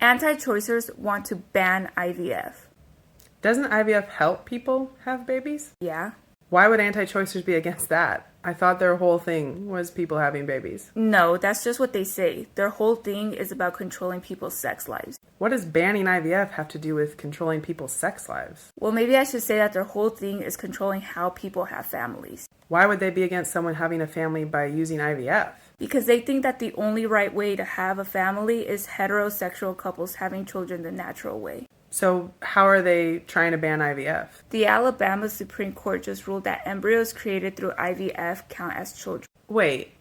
Anti-choicers want to ban IVF. Doesn't IVF help people have babies? Yeah. Why would anti-choicers be against that? I thought their whole thing was people having babies. No, that's just what they say. Their whole thing is about controlling people's sex lives. What does banning IVF have to do with controlling people's sex lives? Well, maybe I should say that their whole thing is controlling how people have families. Why would they be against someone having a family by using IVF? Because they think that the only right way to have a family is heterosexual couples having children the natural way. So how are they trying to ban IVF? The Alabama Supreme Court just ruled that embryos created through IVF count as children. Wait.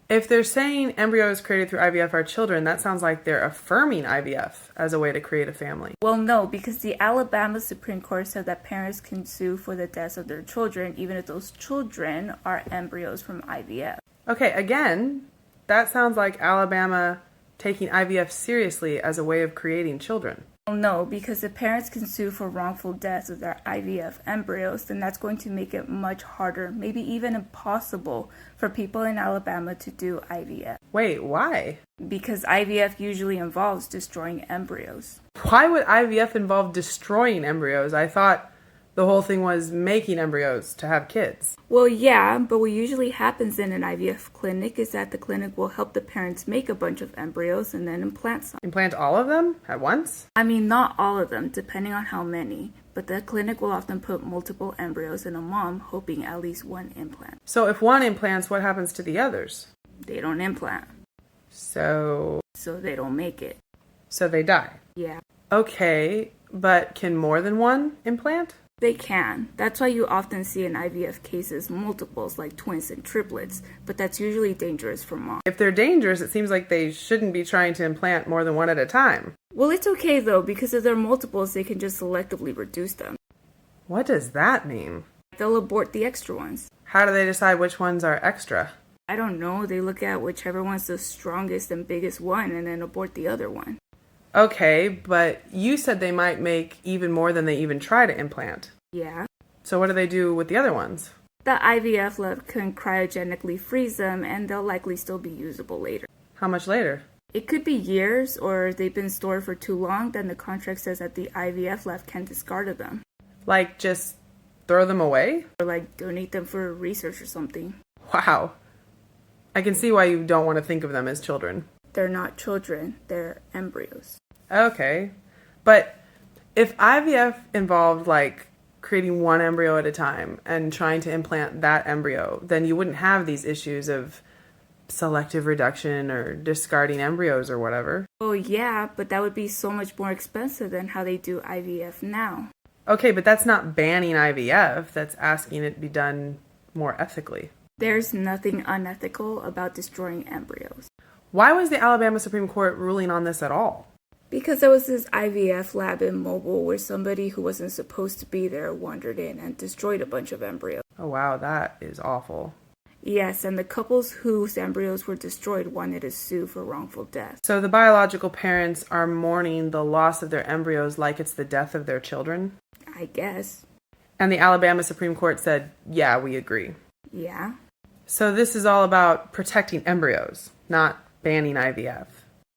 If they're saying embryos created through IVF are children, that sounds like they're affirming IVF as a way to create a family. Well, no, because the Alabama Supreme Court said that parents can sue for the deaths of their children, even if those children are embryos from IVF. Okay, again, that sounds like Alabama taking IVF seriously as a way of creating children. Well, no, because if parents can sue for wrongful deaths of their IVF embryos, then that's going to make it much harder, maybe even impossible, for people in Alabama to do IVF. Wait, why? Because IVF usually involves destroying embryos. Why would IVF involve destroying embryos? I thought the whole thing was making embryos to have kids. Well, yeah, but what usually happens in an IVF clinic is that the clinic will help the parents make a bunch of embryos and then implant some. Implant all of them at once? I mean, not all of them, depending on how many, but the clinic will often put multiple embryos in a mom, hoping at least one implant. So if one implants, what happens to the others? They don't implant. So they don't make it. So they die. Yeah. Okay, but can more than one implant? They can. That's why you often see in IVF cases multiples like twins and triplets, but that's usually dangerous for moms. If they're dangerous, it seems like they shouldn't be trying to implant more than one at a time. Well, it's okay though, because if they're multiples, they can just selectively reduce them. What does that mean? They'll abort the extra ones. How do they decide which ones are extra? I don't know. They look at whichever one's the strongest and biggest one and then abort the other one. Okay, but you said they might make even more than they even try to implant. Yeah. So what do they do with the other ones? The IVF lab can cryogenically freeze them and they'll likely still be usable later. How much later? It could be years, or if they've been stored for too long, then the contract says that the IVF lab can discard them. Like just throw them away? Or like donate them for research or something. Wow. I can see why you don't want to think of them as children. They're not children, they're embryos. Okay. But if IVF involved like creating one embryo at a time and trying to implant that embryo, then you wouldn't have these issues of selective reduction or discarding embryos or whatever. Oh yeah, but that would be so much more expensive than how they do IVF now. Okay, but that's not banning IVF, that's asking it be done more ethically. There's nothing unethical about destroying embryos. Why was the Alabama Supreme Court ruling on this at all? Because there was this IVF lab in Mobile where somebody who wasn't supposed to be there wandered in and destroyed a bunch of embryos. Oh wow, that is awful. Yes, and the couples whose embryos were destroyed wanted to sue for wrongful death. So the biological parents are mourning the loss of their embryos like it's the death of their children? I guess. And the Alabama Supreme Court said, yeah, we agree. Yeah. So this is all about protecting embryos, not banning IVF.